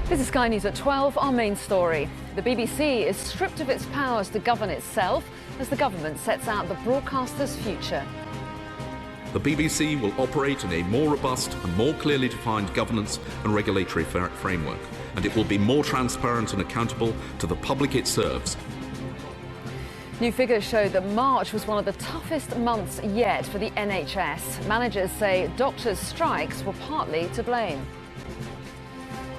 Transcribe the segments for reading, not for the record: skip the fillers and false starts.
This is Sky News at 12, our main story. The BBC is stripped of its powers to govern itself as the government sets out the broadcaster's future. The BBC will operate in a more robust and more clearly defined governance and regulatory framework, and it will be more transparent and accountable to the public it serves. New figures show that March was one of the toughest months yet for the NHS. Managers say doctors' strikes were partly to blame.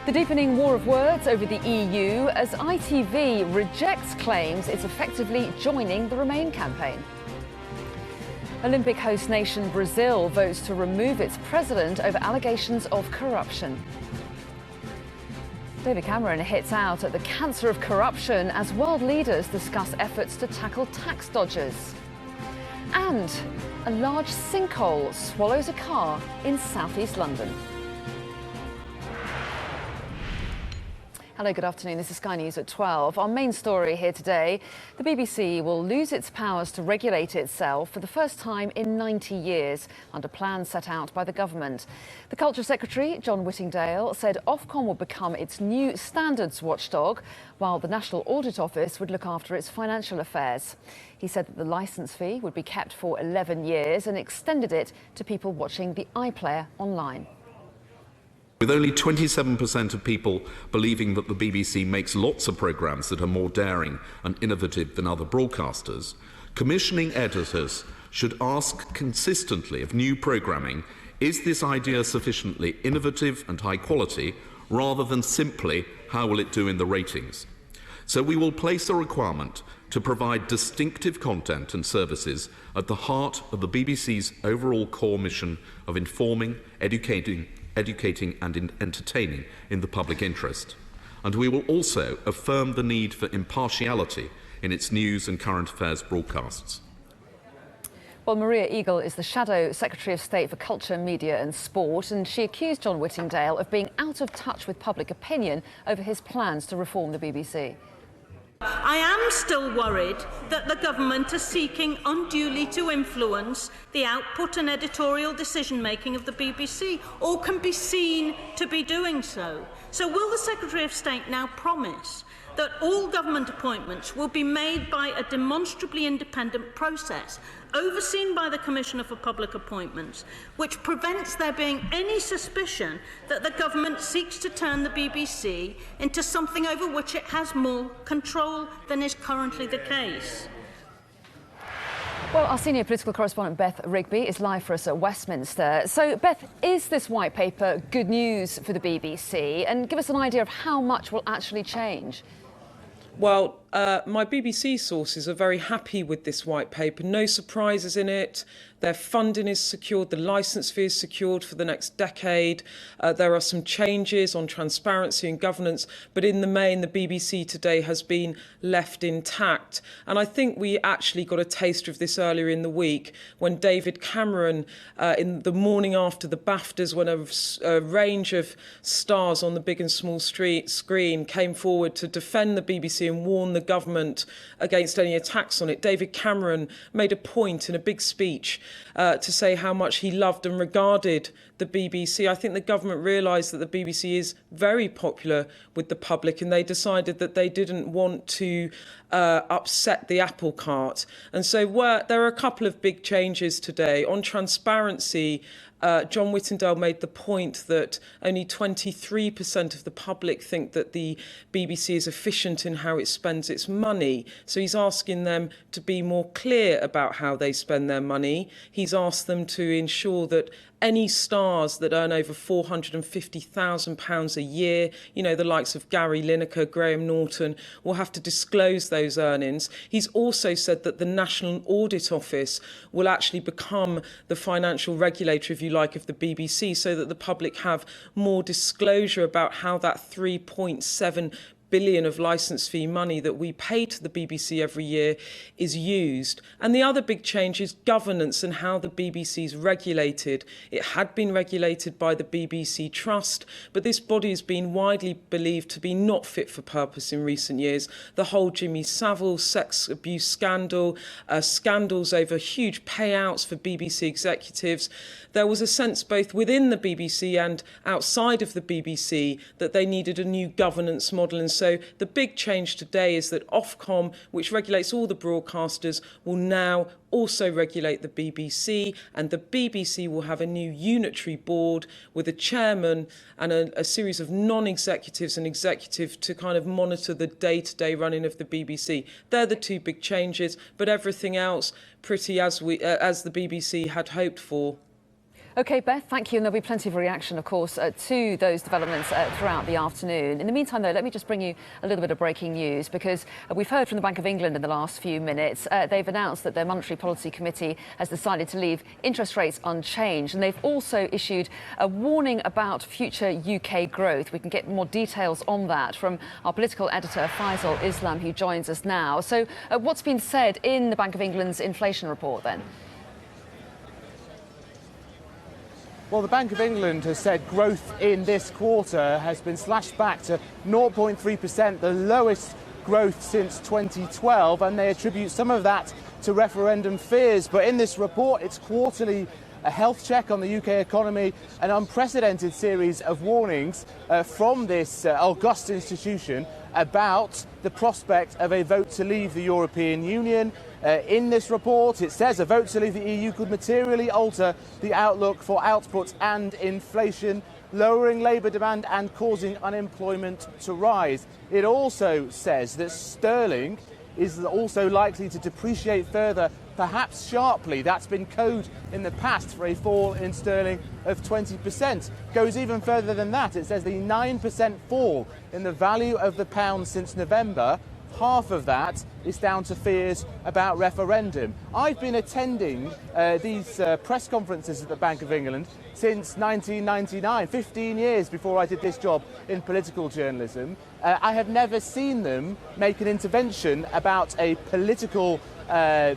The deepening war of words over the EU as ITV rejects claims it's effectively joining the Remain campaign. Olympic host nation Brazil votes to remove its president over allegations of corruption. David Cameron hits out at the cancer of corruption as world leaders discuss efforts to tackle tax dodgers. And a large sinkhole swallows a car in southeast London. Hello, good afternoon. This is Sky News at 12. Our main story here today, the BBC will lose its powers to regulate itself for the first time in 90 years under plans set out by the government. The Culture Secretary, John Whittingdale, said Ofcom will become its new standards watchdog, while the National Audit Office would look after its financial affairs. He said that the licence fee would be kept for 11 years and extended it to people watching the iPlayer online. With only 27% of people believing that the BBC makes lots of programmes that are more daring and innovative than other broadcasters, commissioning editors should ask consistently of new programming, is this idea sufficiently innovative and high quality, rather than simply, how will it do in the ratings? So we will place a requirement to provide distinctive content and services at the heart of the BBC's overall core mission of informing, educating and entertaining in the public interest. And we will also affirm the need for impartiality in its news and current affairs broadcasts. Well, Maria Eagle is the Shadow Secretary of State for Culture, Media and Sport, and she accused John Whittingdale of being out of touch with public opinion over his plans to reform the BBC. I am still worried that the government is seeking unduly to influence the output and editorial decision-making of the BBC, or can be seen to be doing so. So will the Secretary of State now promise that all government appointments will be made by a demonstrably independent process, overseen by the Commissioner for Public Appointments, which prevents there being any suspicion that the government seeks to turn the BBC into something over which it has more control than is currently the case? Well, our senior political correspondent Beth Rigby is live for us at Westminster. So, Beth, is this white paper good news for the BBC? And give us an idea of how much will actually change. Well, my BBC sources are very happy with this white paper. No surprises in it. Their funding is secured. The licence fee is secured for the next decade. There are some changes on transparency and governance, but in the main, the BBC today has been left intact. And I think we actually got a taster of this earlier in the week when David Cameron, in the morning after the BAFTAs, when a range of stars on the big and small screen came forward to defend the BBC and warn the government against any attacks on it. David Cameron made a point in a big speech to say how much he loved and regarded the BBC. I think the government realised that the BBC is very popular with the public, and they decided that they didn't want to upset the apple cart. And so there are a couple of big changes today. On transparency, John Whittingdale made the point that only 23% of the public think that the BBC is efficient in how it spends its money. So he's asking them to be more clear about how they spend their money. He's asked them to ensure that any stars that earn over £450,000 a year, you know, the likes of Gary Lineker, Graham Norton, will have to disclose those earnings. He's also said that the National Audit Office will actually become the financial regulator, if you like, of the BBC, so that the public have more disclosure about how that £3.7 billion of licence fee money that we pay to the BBC every year is used. And the other big change is governance and how the BBC is regulated. It had been regulated by the BBC Trust, but this body has been widely believed to be not fit for purpose in recent years. The whole Jimmy Savile sex abuse scandal, scandals over huge payouts for BBC executives. There was a sense both within the BBC and outside of the BBC that they needed a new governance model. And so the big change today is that Ofcom, which regulates all the broadcasters, will now also regulate the BBC, and the BBC will have a new unitary board with a chairman and a series of non-executives and executive to kind of monitor the day-to-day running of the BBC. They're the two big changes, but everything else pretty as the BBC had hoped for. OK, Beth, thank you. And there'll be plenty of reaction, of course, to those developments throughout the afternoon. In the meantime, though, let me just bring you a little bit of breaking news, because we've heard from the Bank of England in the last few minutes. They've announced that their Monetary Policy Committee has decided to leave interest rates unchanged. And they've also issued a warning about future UK growth. We can get more details on that from our political editor, Faisal Islam, who joins us now. So what's been said in the Bank of England's inflation report, then? Well, the Bank of England has said growth in this quarter has been slashed back to 0.3%, the lowest growth since 2012, and they attribute some of that to referendum fears. But in this report, it's quarterly a health check on the UK economy, an unprecedented series of warnings from this august institution about the prospect of a vote to leave the European Union. In this report, it says a vote to leave the EU could materially alter the outlook for output and inflation, lowering labour demand and causing unemployment to rise. It also says that sterling is also likely to depreciate further, perhaps sharply. That's been code in the past for a fall in sterling of 20%. Goes even further than that. It says the 9% fall in the value of the pound since November, half of that is down to fears about referendum. I've been attending these press conferences at the Bank of England since 1999, 15 years before I did this job in political journalism. I have never seen them make an intervention about a political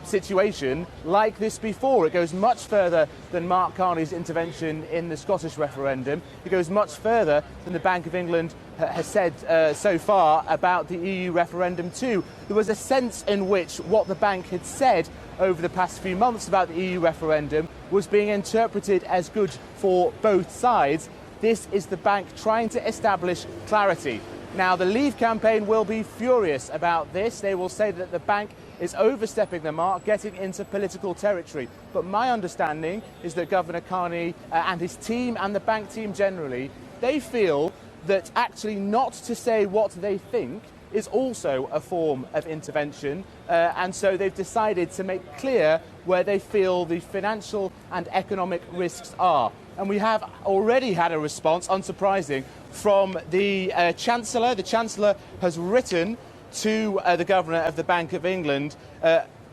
situation like this before. It goes much further than Mark Carney's intervention in the Scottish referendum. It goes much further than the Bank of England has said so far about the EU referendum too. There was a sense in which what the bank had said over the past few months about the EU referendum was being interpreted as good for both sides. This is the bank trying to establish clarity. Now, the Leave campaign will be furious about this. They will say that the bank is overstepping the mark, getting into political territory. But my understanding is that Governor Carney and his team and the bank team generally, they feel that actually not to say what they think is also a form of intervention, and so they've decided to make clear where they feel the financial and economic risks are. And we have already had a response, unsurprising, from the Chancellor. The Chancellor has written to the Governor of the Bank of England.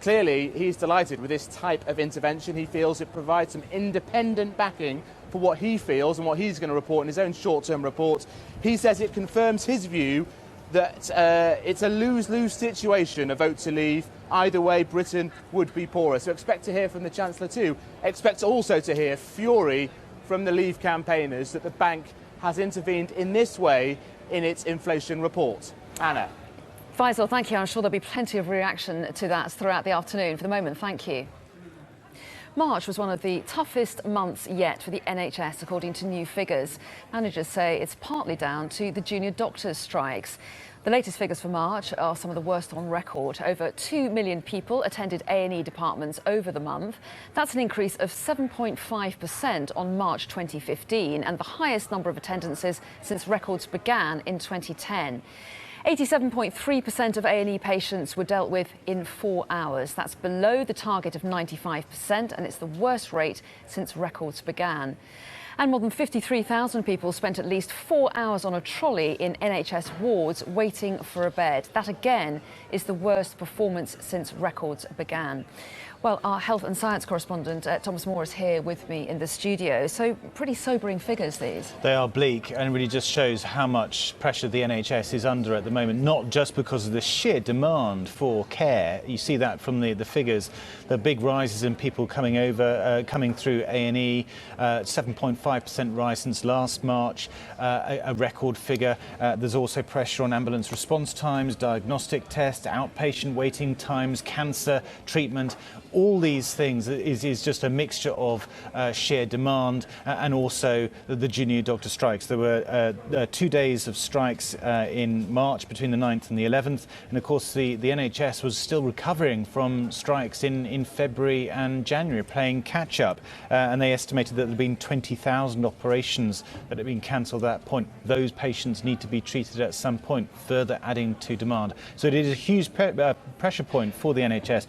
Clearly, he's delighted with this type of intervention. He feels it provides some independent backing for what he feels and what he's going to report in his own short-term report. He says it confirms his view that it's a lose-lose situation, a vote to leave. Either way, Britain would be poorer. So expect to hear from the Chancellor too. Expect also to hear fury from the Leave campaigners that the bank has intervened in this way in its inflation report. Anna. Faisal, thank you. I'm sure there'll be plenty of reaction to that throughout the afternoon. For the moment, thank you. March was one of the toughest months yet for the NHS, according to new figures. Managers say it's partly down to the junior doctors' strikes. The latest figures for March are some of the worst on record. Over 2 million people attended A&E departments over the month. That's an increase of 7.5% on March 2015 and the highest number of attendances since records began in 2010. 87.3% of A&E patients were dealt with in 4 hours. That's below the target of 95%, and it's the worst rate since records began. And more than 53,000 people spent at least 4 hours on a trolley in NHS wards waiting for a bed. That again is the worst performance since records began. Well, our health and science correspondent, Thomas Moore, is here with me in the studio. So pretty sobering figures, these. They are bleak and really just shows how much pressure the NHS is under at the moment, not just because of the sheer demand for care. You see that from the figures, the big rises in people coming through A&E, 7.5% rise since last March, a record figure. There's also pressure on ambulance response times, diagnostic tests, outpatient waiting times, cancer treatment. All these things is just a mixture of sheer demand and also the junior doctor strikes. There were 2 days of strikes in March between the 9th and the 11th. And of course, the NHS was still recovering from strikes in February and January, playing catch up. And they estimated that there had been 20,000 operations that had been cancelled at that point. Those patients need to be treated at some point, further adding to demand. So it is a huge pressure point for the NHS.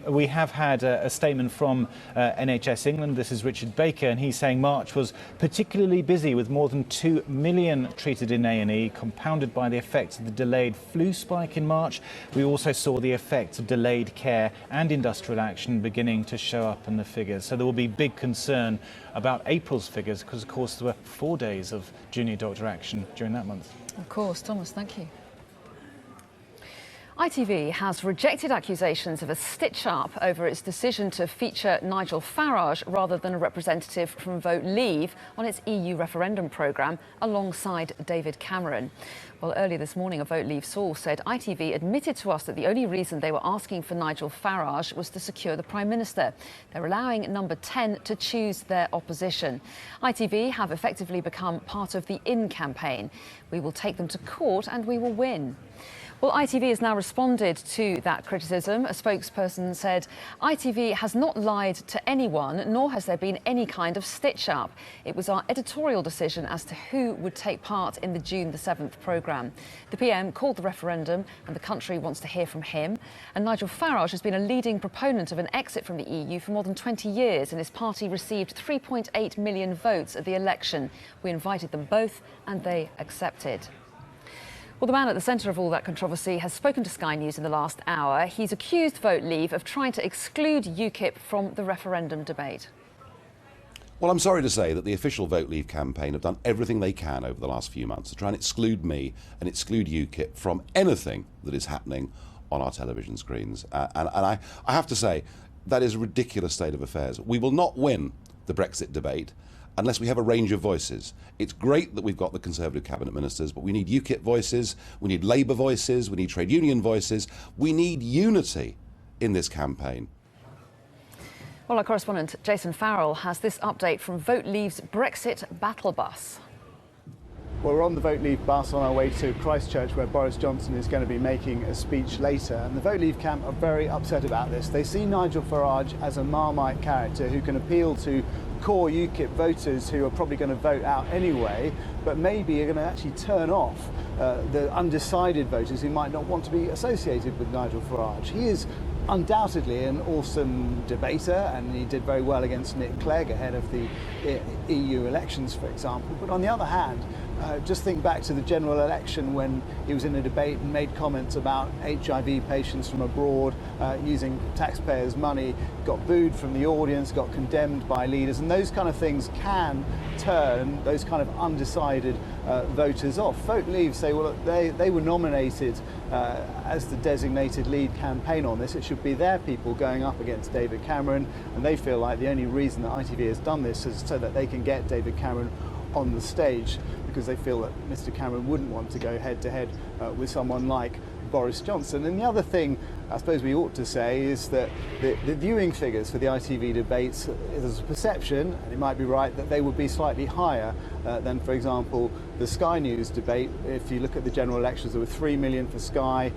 We have had a statement from NHS England. This is Richard Baker, and he's saying March was particularly busy with more than 2 million treated in A&E, compounded by the effects of the delayed flu spike in March. We also saw the effects of delayed care and industrial action beginning to show up in the figures. So there will be big concern about April's figures because, of course, there were 4 days of junior doctor action during that month. Of course. Thomas, thank you. ITV has rejected accusations of a stitch-up over its decision to feature Nigel Farage rather than a representative from Vote Leave on its EU referendum programme alongside David Cameron. Well, earlier this morning, a Vote Leave source said ITV admitted to us that the only reason they were asking for Nigel Farage was to secure the Prime Minister. They're allowing Number 10 to choose their opposition. ITV have effectively become part of the In campaign. We will take them to court and we will win. Well, ITV has now responded to that criticism. A spokesperson said, ITV has not lied to anyone, nor has there been any kind of stitch-up. It was our editorial decision as to who would take part in the June the 7th programme. The PM called the referendum and the country wants to hear from him. And Nigel Farage has been a leading proponent of an exit from the EU for more than 20 years, and his party received 3.8 million votes at the election. We invited them both and they accepted. Well, the man at the centre of all that controversy has spoken to Sky News in the last hour. He's accused Vote Leave of trying to exclude UKIP from the referendum debate. Well, I'm sorry to say that the official Vote Leave campaign have done everything they can over the last few months to try and exclude me and exclude UKIP from anything that is happening on our television screens. And I have to say, that is a ridiculous state of affairs. We will not win the Brexit debate unless we have a range of voices. It's great that we've got the Conservative cabinet ministers, but we need UKIP voices, we need Labour voices, we need trade union voices. We need unity in this campaign. Well, our correspondent Jason Farrell has this update from Vote Leave's Brexit battle bus. Well, we're on the Vote Leave bus on our way to Christchurch, where Boris Johnson is going to be making a speech later. And the Vote Leave camp are very upset about this. They see Nigel Farage as a Marmite character who can appeal to core UKIP voters who are probably going to vote out anyway, but maybe are going to actually turn off the undecided voters who might not want to be associated with Nigel Farage. He is undoubtedly an awesome debater, and he did very well against Nick Clegg ahead of the EU elections, for example. But on the other hand, just think back to the general election when he was in a debate and made comments about HIV patients from abroad using taxpayers' money, got booed from the audience, got condemned by leaders, and those kind of things can turn those kind of undecided voters off. Vote Leave say, well, they were nominated as the designated lead campaign on this. It should be their people going up against David Cameron, and they feel like the only reason that ITV has done this is so that they can get David Cameron on the stage, because they feel that Mr. Cameron wouldn't want to go head-to-head with someone like Boris Johnson. And the other thing I suppose we ought to say is that the viewing figures for the ITV debates, there's a perception, and it might be right, that they would be slightly higher than, for example, the Sky News debate. If you look at the general elections, there were 3 million for Sky,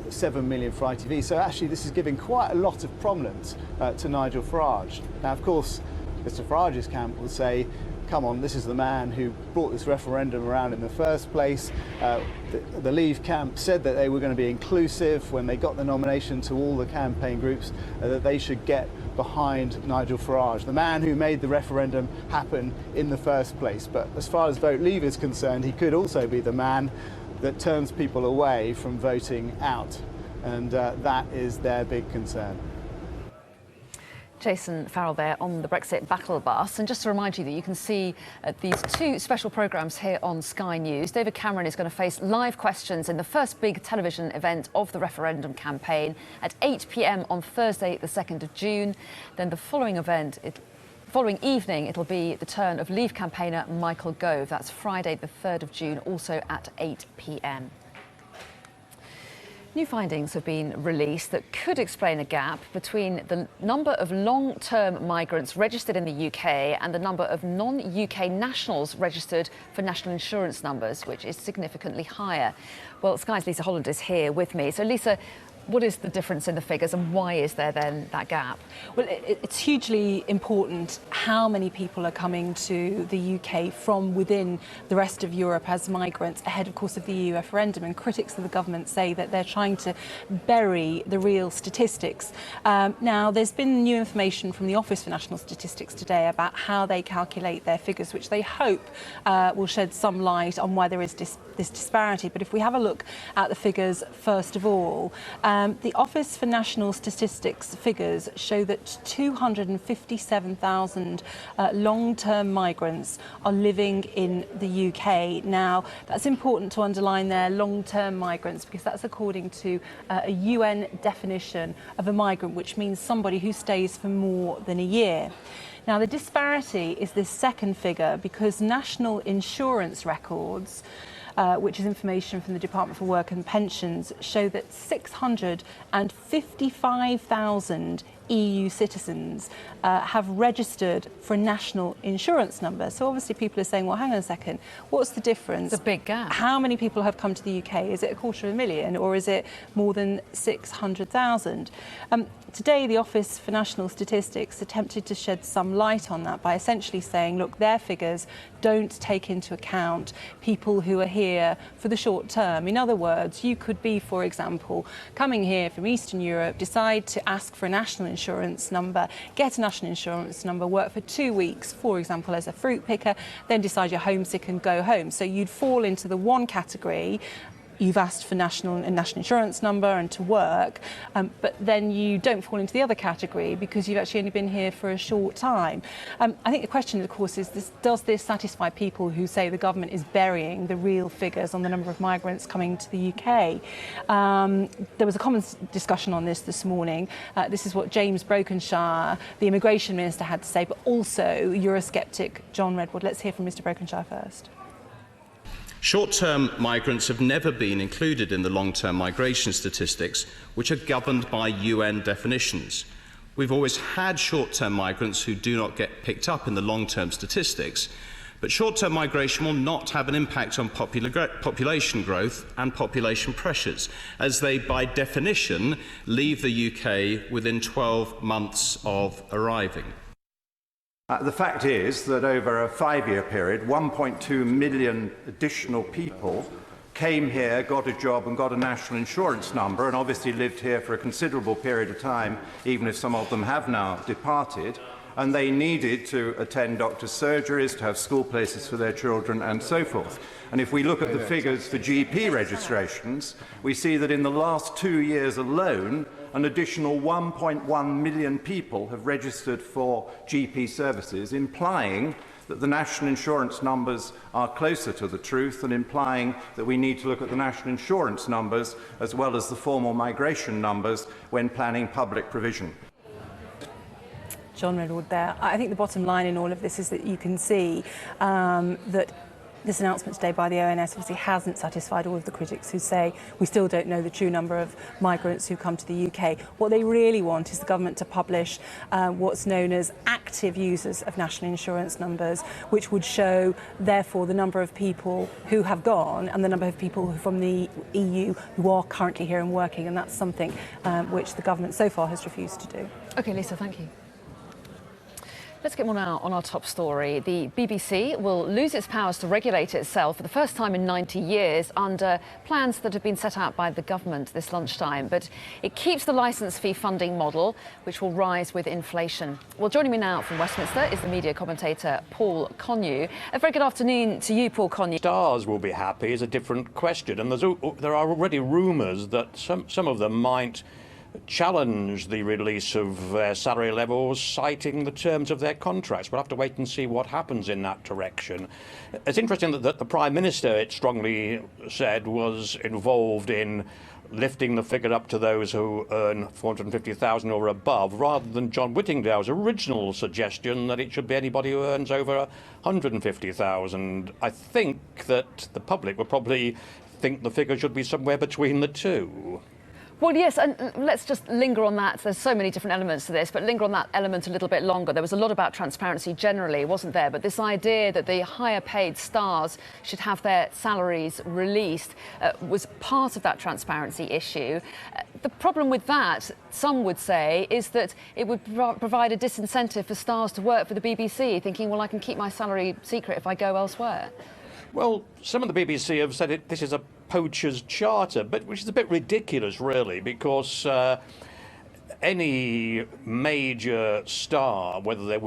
7 million for ITV. So actually this is giving quite a lot of prominence to Nigel Farage. Now, of course, Mr. Farage's camp will say, come on, this is the man who brought this referendum around in the first place. The Leave camp said that they were going to be inclusive when they got the nomination to all the campaign groups, that they should get behind Nigel Farage, the man who made the referendum happen in the first place. But as far as Vote Leave is concerned, he could also be the man that turns people away from voting out. And that is their big concern. Jason Farrell there on the Brexit battle bus. And just to remind you that you can see these two special programmes here on Sky News. David Cameron is going to face live questions in the first big television event of the referendum campaign at 8 p.m. on Thursday, the 2nd of June. Then the following evening, it'll be the turn of Leave campaigner Michael Gove. That's Friday, the 3rd of June, also at 8 p.m. New findings have been released that could explain a gap between the number of long-term migrants registered in the UK and the number of non-UK nationals registered for national insurance numbers, which is significantly higher. Well, Sky's Lisa Holland is here with me. So, Lisa, what is the difference in the figures and why is there then that gap? Well, it's hugely important how many people are coming to the UK from within the rest of Europe as migrants ahead, of course, of the EU referendum. And critics of the government say that they're trying to bury the real statistics. Now, there's been new information from the Office for National Statistics today about how they calculate their figures, which they hope will shed some light on why there is this disparity. But if we have a look at the figures, first of all, the Office for National Statistics figures show that 257,000 long-term migrants are living in the UK. Now, that's important to underline there, long-term migrants, because that's according to a UN definition of a migrant, which means somebody who stays for more than a year. Now, the disparity is this second figure because national insurance records, which is information from the Department for Work and Pensions, show that 655,000 EU citizens have registered for a national insurance number. So obviously people are saying, well, hang on a second, what's the difference? It's a big gap. How many people have come to the UK? Is it 250,000 or is it more than 600,000? Today, the Office for National Statistics attempted to shed some light on that by essentially saying, look, their figures don't take into account people who are here for the short term. In other words, you could be, for example, coming here from Eastern Europe, decide to ask for a national insurance number, get a national insurance number, work for 2 weeks, for example, as a fruit picker, then decide you're homesick and go home. So you'd fall into the one category. You've asked for national insurance number and to work, but then you don't fall into the other category because you've actually only been here for a short time. I think the question, of course, is does this satisfy people who say the government is burying the real figures on the number of migrants coming to the UK? There was a common discussion on this morning. This is what James Brokenshire, the immigration minister, had to say, but also Eurosceptic John Redwood. Let's hear from Mr. Brokenshire first. Short-term migrants have never been included in the long-term migration statistics, which are governed by UN definitions. We've always had short-term migrants who do not get picked up in the long-term statistics, but short-term migration will not have an impact on population growth and population pressures, as they, by definition, leave the UK within 12 months of arriving. The fact is that over a 5-year period, 1.2 million additional people came here, got a job and got a national insurance number and obviously lived here for a considerable period of time, even if some of them have now departed, and they needed to attend doctor's surgeries, to have school places for their children and so forth. And if we look at the figures for GP registrations, we see that in the last 2 years alone, an additional 1.1 million people have registered for GP services, implying that the national insurance numbers are closer to the truth and implying that we need to look at the national insurance numbers as well as the formal migration numbers when planning public provision. John Redwood there. I think the bottom line in all of this is that you can see that this announcement today by the ONS obviously hasn't satisfied all of the critics who say we still don't know the true number of migrants who come to the UK. What they really want is the government to publish what's known as active users of national insurance numbers, which would show, therefore, the number of people who have gone and the number of people from the EU who are currently here and working, and that's something which the government so far has refused to do. OK, Lisa, thank you. Let's get more now on our top story. The BBC will lose its powers to regulate itself for the first time in 90 years under plans that have been set out by the government this lunchtime. But it keeps the licence fee funding model, which will rise with inflation. Well, joining me now from Westminster is the media commentator Paul Connew. A very good afternoon to you, Paul Connew. Stars will be happy is a different question, and there are already rumours that some of them might challenged the release of their salary levels, citing the terms of their contracts. We'll have to wait and see what happens in that direction. It's interesting that the Prime Minister, it strongly said, was involved in lifting the figure up to those who earn 450,000 or above, rather than John Whittingdale's original suggestion that it should be anybody who earns over 150,000. I think that the public would probably think the figure should be somewhere between the two. Well, yes, and let's just linger on that. There's so many different elements to this, but linger on that element a little bit longer. There was a lot about transparency generally, wasn't there? But this idea that the higher paid stars should have their salaries released was part of that transparency issue. The problem with that, some would say, is that it would provide a disincentive for stars to work for the BBC, thinking, well, I can keep my salary secret if I go elsewhere. Well, some of the BBC have said this is a poacher's charter, but which is a bit ridiculous, really, because any major star, whether they're